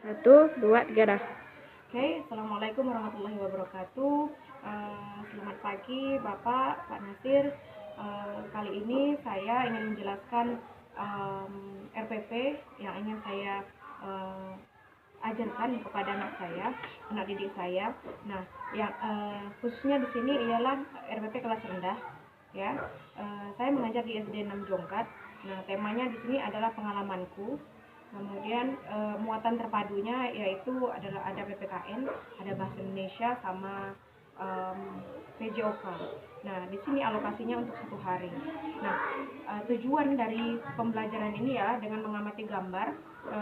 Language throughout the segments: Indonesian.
Satu, dua, tiga dah. Oke, Assalamualaikum warahmatullahi wabarakatuh. Selamat pagi Bapak, Pak Nasir. Kali ini saya ingin menjelaskan RPP yang ingin saya ajarkan kepada anak didik saya. Nah, yang khususnya di sini ialah RPP kelas rendah. Ya, saya mengajar di SD 6 Jongkat. Nah, temanya di sini adalah pengalamanku. Kemudian muatan terpadunya yaitu adalah ada PPKN, ada bahasa Indonesia sama PJOK. Nah, di sini alokasinya untuk 1 hari. Nah, tujuan dari pembelajaran ini ya dengan mengamati gambar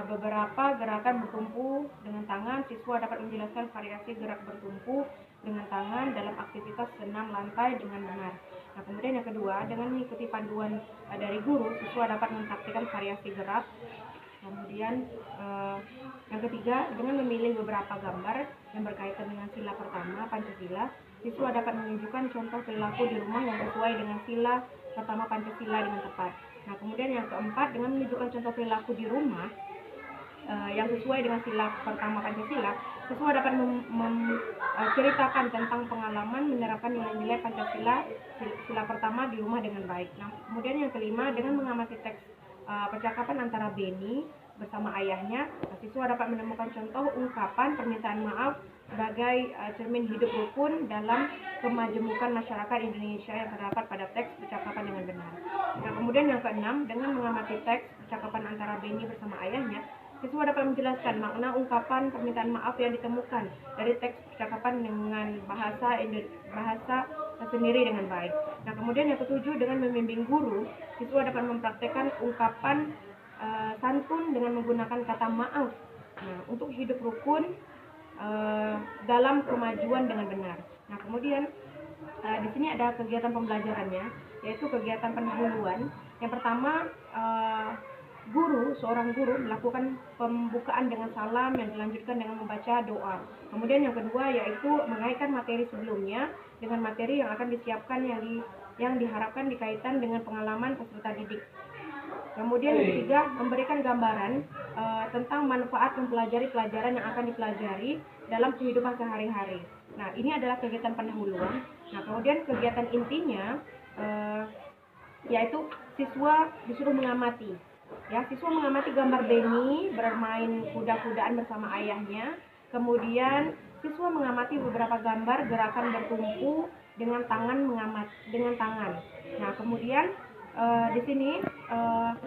beberapa gerakan bertumpu dengan tangan, siswa dapat menjelaskan variasi gerak bertumpu dengan tangan dalam aktivitas senam lantai dengan benar. Nah, kemudian yang kedua, dengan mengikuti panduan dari guru, siswa dapat mempraktikkan variasi gerak. Kemudian yang ketiga, dengan memilih beberapa gambar yang berkaitan dengan sila pertama Pancasila, siswa dapat menunjukkan contoh perilaku di rumah yang sesuai dengan sila pertama Pancasila dengan tepat. Nah, kemudian yang keempat, dengan menunjukkan contoh perilaku di rumah yang sesuai dengan sila pertama Pancasila, siswa dapat menceritakan tentang pengalaman menerapkan nilai-nilai Pancasila sila pertama di rumah dengan baik. Nah, kemudian yang kelima, dengan mengamati teks percakapan antara Beni bersama ayahnya, siswa dapat menemukan contoh ungkapan permintaan maaf sebagai cermin hidup rukun dalam kemajemukan masyarakat Indonesia yang terdapat pada teks percakapan dengan benar. Nah, kemudian yang keenam, dengan mengamati teks percakapan antara Beni bersama ayahnya, siswa dapat menjelaskan makna ungkapan permintaan maaf yang ditemukan dari teks percakapan dengan bahasa sendiri dengan baik. Nah, kemudian yang ketujuh, dengan membimbing guru, siswa dapat mempraktekkan ungkapan santun dengan menggunakan kata maaf. Nah, untuk hidup rukun dalam kemajuan dengan benar. Nah, kemudian di sini ada kegiatan pembelajarannya, yaitu kegiatan pendahuluan. Yang pertama, seorang guru melakukan pembukaan dengan salam yang dilanjutkan dengan membaca doa. Kemudian yang kedua yaitu mengaitkan materi sebelumnya dengan materi yang akan disiapkan yang diharapkan dikaitan dengan pengalaman peserta didik. Kemudian yang ketiga, memberikan gambaran tentang manfaat mempelajari pelajaran yang akan dipelajari dalam kehidupan sehari-hari. Nah, ini adalah kegiatan pendahuluan. Nah, kemudian kegiatan intinya yaitu siswa disuruh mengamati. Ya, siswa mengamati gambar Beni bermain kuda-kudaan bersama ayahnya. Kemudian siswa mengamati beberapa gambar gerakan bertumpu dengan tangan dengan tangan. Nah, kemudian di sini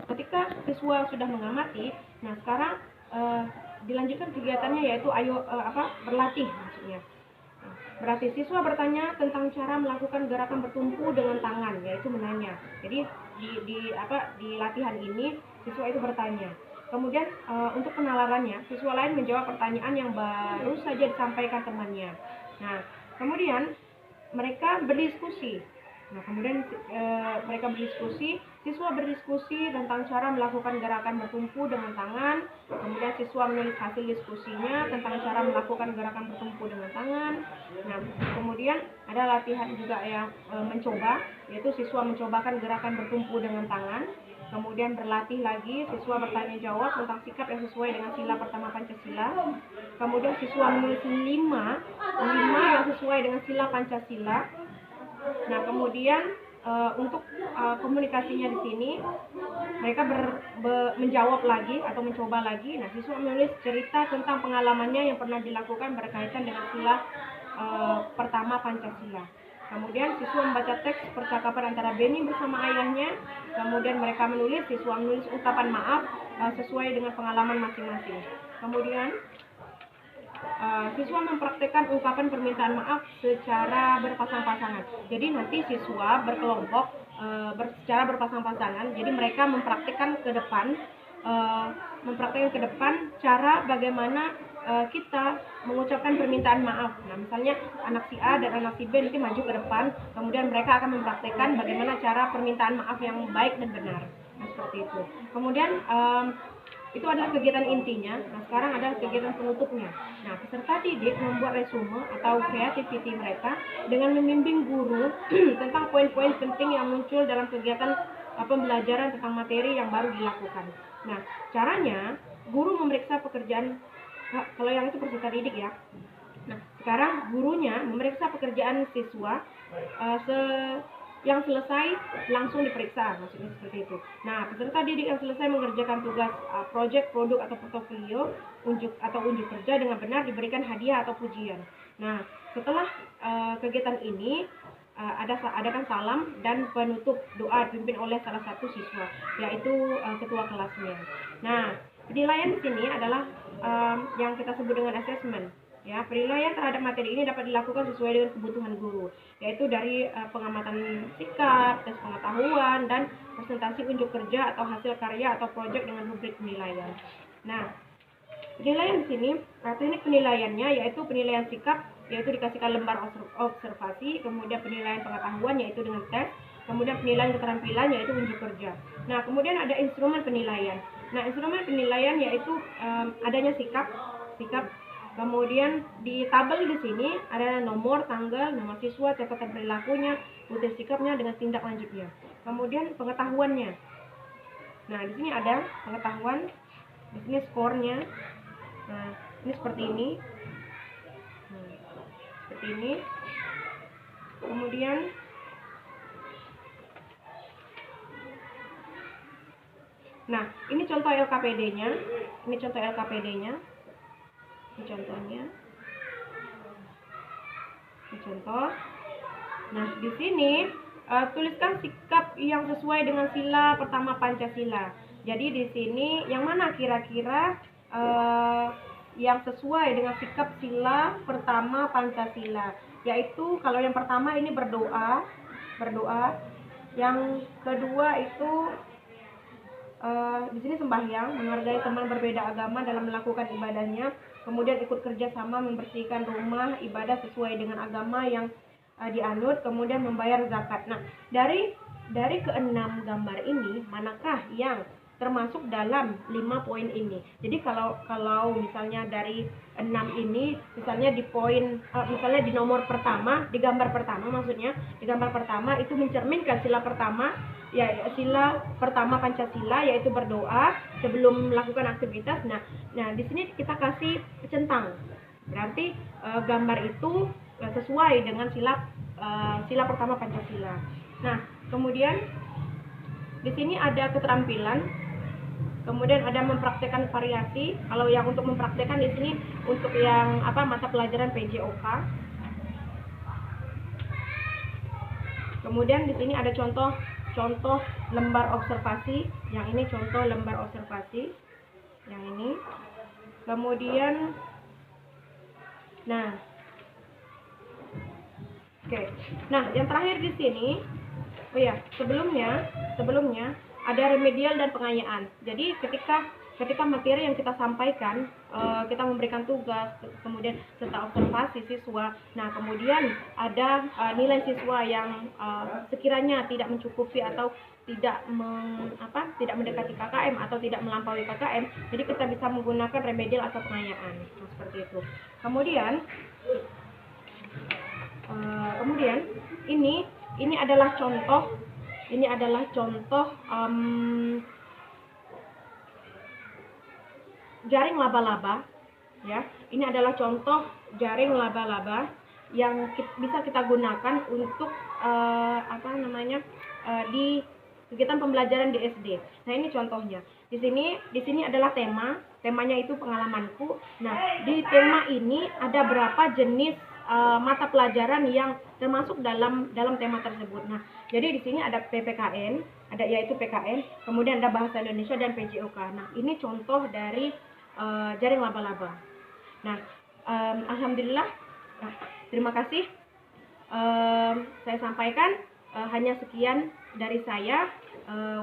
ketika siswa sudah mengamati, nah sekarang dilanjutkan kegiatannya yaitu berlatih maksudnya. Berarti siswa bertanya tentang cara melakukan gerakan bertumpu dengan tangan, yaitu menanya. Jadi di latihan ini siswa itu bertanya. Kemudian untuk penalarannya, siswa lain menjawab pertanyaan yang baru saja disampaikan temannya. Nah, kemudian mereka berdiskusi. Siswa berdiskusi tentang cara melakukan gerakan bertumpu dengan tangan. Kemudian siswa menulis hasil diskusinya tentang cara melakukan gerakan bertumpu dengan tangan. Nah, kemudian ada latihan juga yang mencoba, yaitu siswa mencobakan gerakan bertumpu dengan tangan. Kemudian berlatih lagi, siswa bertanya jawab tentang sikap yang sesuai dengan sila pertama Pancasila. Kemudian siswa menulis 5 yang sesuai dengan sila Pancasila. Nah, kemudian untuk komunikasinya di sini mereka menjawab lagi atau mencoba lagi. Nah, siswa menulis cerita tentang pengalamannya yang pernah dilakukan berkaitan dengan sila pertama Pancasila. Kemudian siswa membaca teks percakapan antara Beni bersama ayahnya. Kemudian siswa menulis ungkapan maaf sesuai dengan pengalaman masing-masing. Kemudian siswa mempraktekkan ungkapan permintaan maaf secara berpasang-pasangan. Jadi nanti siswa berkelompok secara berpasang-pasangan. Jadi mereka mempraktekkan ke depan cara bagaimana kita mengucapkan permintaan maaf. Nah, misalnya anak si A dan anak si B nanti maju ke depan, kemudian mereka akan mempraktekkan bagaimana cara permintaan maaf yang baik dan benar. Nah, seperti itu. Kemudian itu adalah kegiatan intinya. Nah, sekarang adalah kegiatan penutupnya. Nah, peserta didik membuat resume atau creativity mereka dengan membimbing guru tentang poin-poin penting yang muncul dalam kegiatan pembelajaran tentang materi yang baru dilakukan. Nah, caranya guru memeriksa pekerjaan Kalau yang itu peserta didik ya. Nah, sekarang gurunya memeriksa pekerjaan siswa yang selesai langsung diperiksa, maksudnya seperti itu. Nah, peserta didik yang selesai mengerjakan tugas proyek, produk atau portofolio unjuk kerja dengan benar diberikan hadiah atau pujian. Nah, setelah kegiatan ini adakan salam dan penutup doa dipimpin oleh salah satu siswa, yaitu ketua kelasnya. Nah, penilaian di sini adalah yang kita sebut dengan assessment. Ya, penilaian terhadap materi ini dapat dilakukan sesuai dengan kebutuhan guru, yaitu dari pengamatan sikap, tes pengetahuan, dan presentasi unjuk kerja atau hasil karya atau proyek dengan rubrik penilaian. Nah, penilaian di sini, teknik penilaiannya yaitu penilaian sikap, yaitu dikasihkan lembar observasi, kemudian penilaian pengetahuan yaitu dengan tes, kemudian penilaian keterampilan yaitu unjuk kerja. Nah, kemudian ada instrumen penilaian. Nah, instrumen penilaian yaitu adanya sikap. Kemudian di tabel di sini ada nomor, tanggal, nama siswa, catatan perilakunya, bukti sikapnya dengan tindak lanjutnya. Kemudian pengetahuannya. Nah, di sini ada pengetahuan, di sini skornya. Nah, ini seperti ini. Seperti ini. Kemudian nah, ini contoh LKPD-nya. Ini contoh LKPD-nya. Ini contohnya. Ini contoh. Nah, di sini tuliskan sikap yang sesuai dengan sila pertama Pancasila. Jadi di sini yang mana kira-kira yang sesuai dengan sikap sila pertama Pancasila? Yaitu kalau yang pertama ini berdoa. Yang kedua itu di sini sembahyang, menghargai teman berbeda agama dalam melakukan ibadahnya, kemudian ikut kerja sama membersihkan rumah ibadah sesuai dengan agama yang dianut, kemudian membayar zakat. Nah, dari keenam gambar ini, manakah yang termasuk dalam 5 poin ini? Jadi kalau misalnya dari 6 ini, misalnya di poin misalnya di nomor pertama, di gambar pertama maksudnya, di gambar pertama itu mencerminkan sila pertama, ya sila pertama Pancasila, yaitu berdoa sebelum melakukan aktivitas. Nah di sini kita kasih centang. Berarti gambar itu sesuai dengan sila pertama Pancasila. Nah, kemudian di sini ada keterampilan. Kemudian ada mempraktekkan variasi. Kalau yang untuk mempraktekkan di sini untuk yang mata pelajaran PJOK. Kemudian di sini ada contoh lembar observasi. Yang ini contoh lembar observasi. Yang ini. Kemudian Nah, yang terakhir di sini sebelumnya ada remedial dan pengayaan. Jadi ketika materi yang kita sampaikan, kita memberikan tugas, kemudian serta observasi siswa. Nah, kemudian ada nilai siswa yang sekiranya tidak mencukupi atau tidak mendekati KKM atau tidak melampaui KKM, jadi kita bisa menggunakan remedial atau pengayaan. Nah, seperti itu. Kemudian ini adalah contoh jaring laba-laba, ya. Ini adalah contoh jaring laba-laba yang bisa kita gunakan untuk di kegiatan pembelajaran di SD. Nah, ini contohnya. Di sini adalah temanya itu pengalamanku. Nah, di tema ini ada berapa jenis mata pelajaran yang termasuk dalam tema tersebut. Nah, jadi di sini ada PPKN, yaitu PKN, kemudian ada bahasa Indonesia dan PJOK. Nah, ini contoh dari jaring laba-laba. Nah, alhamdulillah, terima kasih. Saya sampaikan hanya sekian dari saya.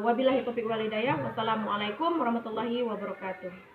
Wabillahi taufiq wal hidayah. Wassalamualaikum warahmatullahi wabarakatuh.